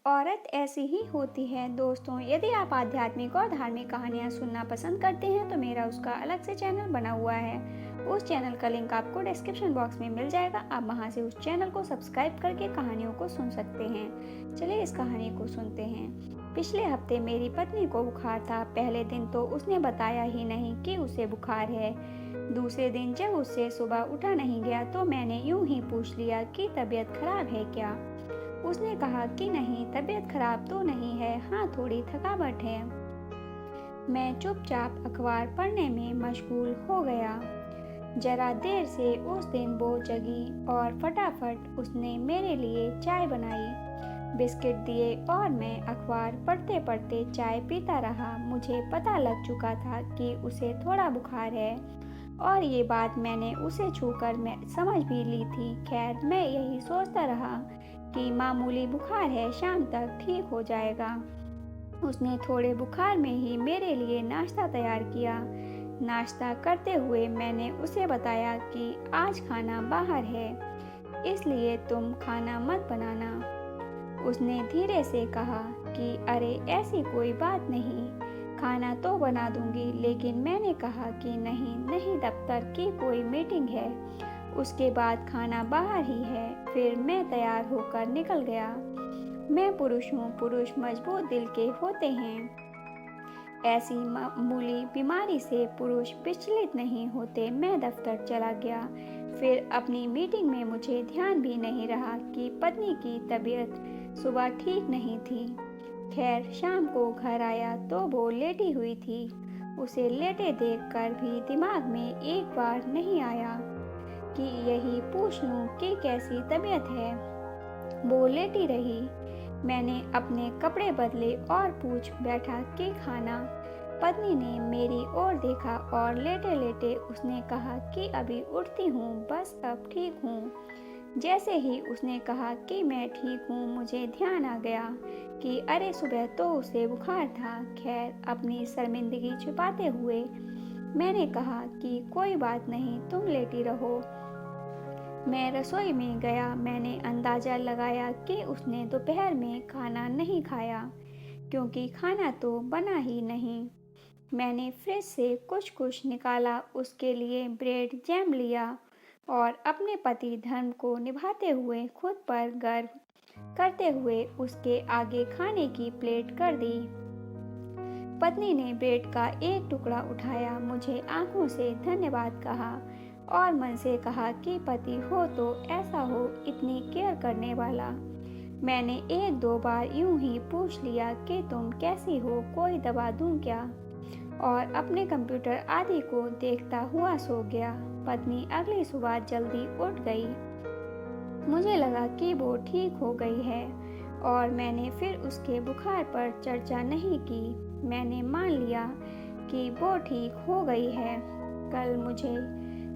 औरत ऐसी ही होती है। दोस्तों, यदि आप आध्यात्मिक और धार्मिक कहानियाँ सुनना पसंद करते हैं तो मेरा उसका अलग से चैनल बना हुआ है। उस चैनल का लिंक आपको डिस्क्रिप्शन बॉक्स में मिल जाएगा। आप वहां से उस चैनल को सब्सक्राइब करके कहानियों को सुन सकते हैं। चलिए इस कहानी को सुनते हैं। पिछले हफ्ते मेरी पत्नी को बुखार था। पहले दिन तो उसने बताया ही नहीं कि उसे बुखार है। दूसरे दिन जब उससे सुबह उठा नहीं गया तो मैंने यूं ही पूछ लिया कि तबीयत खराब है क्या। उसने कहा कि नहीं, तबीयत खराब तो नहीं है, हाँ थोड़ी थकावट है। मैं चुपचाप अखबार पढ़ने में मशगूल हो गया। जरा देर से उस दिन वो जगी और फटाफट उसने मेरे लिए चाय बनाई, बिस्किट दिए और मैं अखबार पढ़ते पढ़ते चाय पीता रहा। मुझे पता लग चुका था कि उसे थोड़ा बुखार है और ये बात मैंने उसे छूकर मैं समझ भी ली थी। खैर, मैं यही सोचता रहा कि मामूली बुखार है, शाम तक ठीक हो जाएगा। उसने थोड़े बुखार में ही मेरे लिए नाश्ता तैयार किया। नाश्ता करते हुए मैंने उसे बताया कि आज खाना बाहर है, इसलिए तुम खाना मत बनाना। उसने धीरे से कहा कि अरे ऐसी कोई बात नहीं, खाना तो बना दूंगी। लेकिन मैंने कहा कि नहीं नहीं, दफ्तर की कोई मीटिंग है, उसके बाद खाना बाहर ही है। फिर मैं तैयार होकर निकल गया। मैं पुरुष हूँ, पुरुष मजबूत दिल के होते हैं। ऐसी मामूली बीमारी से पुरुष विचलित नहीं होते। मैं दफ्तर चला गया। फिर अपनी मीटिंग में मुझे ध्यान भी नहीं रहा कि पत्नी की तबीयत सुबह ठीक नहीं थी। खैर, शाम को घर आया तो वो लेटी हुई थी। उसे लेटे देखकर भी दिमाग में एक बार नहीं आया कि यही पूछ लूं कि कैसी तबीयत है। वो लेटी रही। मैंने अपने कपड़े बदले और पूछ बैठा कि खाना। पत्नी ने मेरी ओर देखा और लेटे लेटे उसने कहा कि अभी उठती हूँ, बस अब ठीक हूँ। जैसे ही उसने कहा कि मैं ठीक हूँ, मुझे ध्यान आ गया कि अरे सुबह तो उसे बुखार था। खैर, अपनी शर्मिंदगी छिपाते हुए मैंने कहा कि कोई बात नहीं, तुम लेटी रहो। मैं रसोई में गया। मैंने अंदाजा लगाया कि उसने दोपहर में खाना नहीं खाया, क्योंकि खाना तो बना ही नहीं। मैंने फ्रिज से कुछ कुछ निकाला, उसके लिए ब्रेड जैम लिया और अपने पति धर्म को निभाते हुए खुद पर गर्व करते हुए उसके आगे खाने की प्लेट कर दी। पत्नी ने ब्रेड का एक टुकड़ा उठाया, मुझे आंखों से धन्यवाद कहा और मन से कहा कि पति हो तो ऐसा हो, इतनी केयर करने वाला। मैंने एक दो बार यूं ही पूछ लिया कि तुम कैसी हो, कोई दवा दूं क्या, और अपने कंप्यूटर आदि को देखता हुआ सो गया। पत्नी अगली सुबह जल्दी उठ गई। मुझे लगा कि वो ठीक हो गई है और मैंने फिर उसके बुखार पर चर्चा नहीं की। मैंने मान लिया कि वो ठीक हो गई है। कल मुझे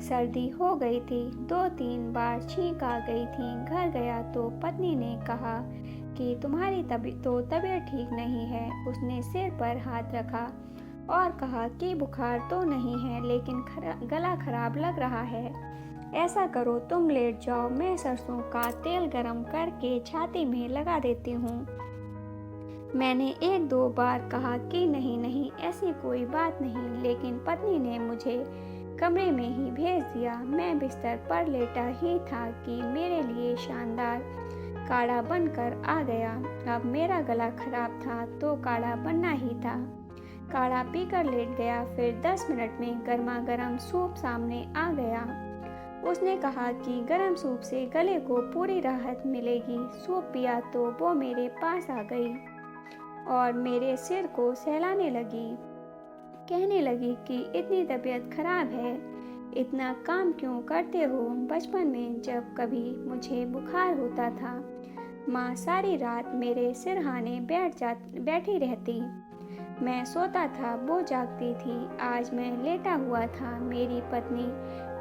सर्दी हो गई थी, 2-3 बार छींक आ गई थी। घर गया तो पत्नी ने कहा कि तुम्हारी तबीयत ठीक नहीं है। उसने सिर पर हाथ रखा और कहा कि बुखार तो नहीं है, लेकिन गला खराब लग रहा है। ऐसा करो, तुम लेट जाओ, मैं सरसों का तेल गरम करके छाती में लगा देती हूँ। मैंने एक दो बार कहा कि नहीं नहीं, ऐसी कोई बात नहीं, लेकिन पत्नी ने मुझे कमरे में ही भेज दिया। मैं बिस्तर पर लेटा ही था कि मेरे लिए शानदार काढ़ा बनकर आ गया। अब मेरा गला खराब था तो काढ़ा बनना ही था। काढ़ा पीकर लेट गया। फिर 10 मिनट में गर्मा गर्म सूप सामने आ गया। उसने कहा कि गर्म सूप से गले को पूरी राहत मिलेगी। सूप पिया तो वो मेरे पास आ गई और मेरे सिर को सहलाने लगी। कहने लगी कि इतनी तबीयत खराब है, इतना काम क्यों करते हो। बचपन में जब कभी मुझे बुखार होता था, माँ सारी रात मेरे सिरहाने बैठी रहती। मैं सोता था, वो जागती थी। आज मैं लेटा हुआ था, मेरी पत्नी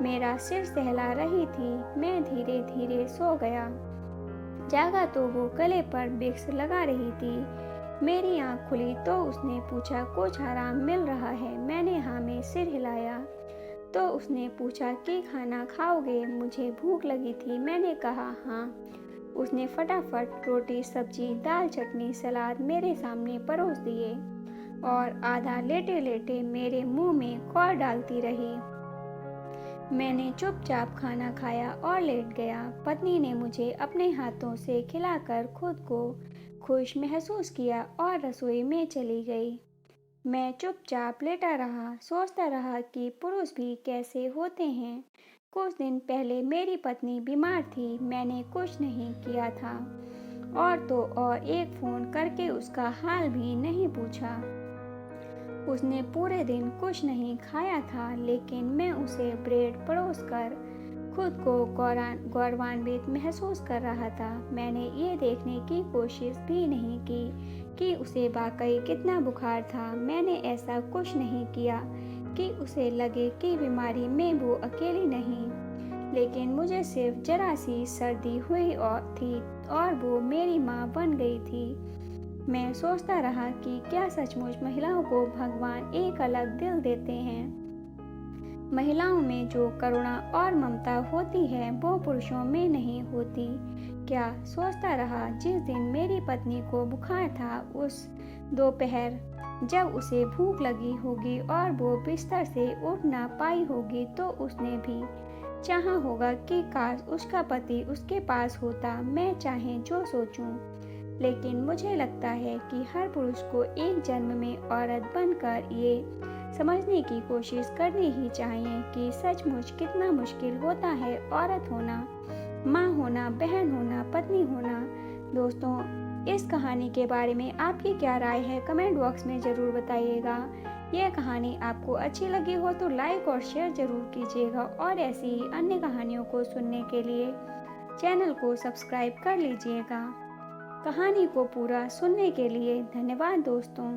मेरा सिर सहला रही थी। मैं धीरे धीरे सो गया। जागा तो वो गले पर विक्स लगा रही थी। मेरी आंख खुली तो उसने पूछा, कुछ आराम मिल रहा है। मैंने हाँ में सिर हिलाया तो उसने पूछा कि खाना खाओगे। मुझे भूख लगी थी। मैंने कहा हाँ। उसने फटाफट रोटी, सब्जी, दाल, चटनी, सलाद मेरे सामने परोस दिए और आधा लेटे लेटे मेरे मुंह में कौर डालती रही। मैंने चुपचाप खाना खाया और लेट गया। पत्नी ने मुझे अपने हाथों से खिलाकर खुद को खुश महसूस किया और रसोई में चली गई। मैं चुपचाप लेटा रहा, सोचता रहा कि पुरुष भी कैसे होते हैं। कुछ दिन पहले मेरी पत्नी बीमार थी, मैंने कुछ नहीं किया था और तो और एक फ़ोन करके उसका हाल भी नहीं पूछा। उसने पूरे दिन कुछ नहीं खाया था, लेकिन मैं उसे ब्रेड परोसकर खुद को गौरवान्वित महसूस कर रहा था। मैंने ये देखने की कोशिश भी नहीं की कि उसे वाकई कितना बुखार था। मैंने ऐसा कुछ नहीं किया कि उसे लगे कि बीमारी में वो अकेली नहीं, लेकिन मुझे सिर्फ जरा सी सर्दी हुई थी और वो मेरी माँ बन गई थी। मैं सोचता रहा कि क्या सचमुच महिलाओं को भगवान एक अलग दिल देते हैं। महिलाओं में जो करुणा और ममता होती है वो पुरुषों में नहीं होती। क्या सोचता रहा, जिस दिन मेरी पत्नी को बुखार था उस दोपहर जब उसे भूख लगी होगी और वो बिस्तर से उठ ना पाई होगी तो उसने भी चाहा होगा कि काश उसका पति उसके पास होता। मैं चाहे जो सोचूं, लेकिन मुझे लगता है कि हर पुरुष को एक जन्म में औरत बनकर ये समझने की कोशिश करनी ही चाहिए कि सचमुच कितना मुश्किल होता है औरत होना, माँ होना, बहन होना, पत्नी होना। दोस्तों, इस कहानी के बारे में आपकी क्या राय है कमेंट बॉक्स में ज़रूर बताइएगा। यह कहानी आपको अच्छी लगी हो तो लाइक और शेयर ज़रूर कीजिएगा और ऐसी ही अन्य कहानियों को सुनने के लिए चैनल को सब्सक्राइब कर लीजिएगा। कहानी को पूरा सुनने के लिए धन्यवाद दोस्तों।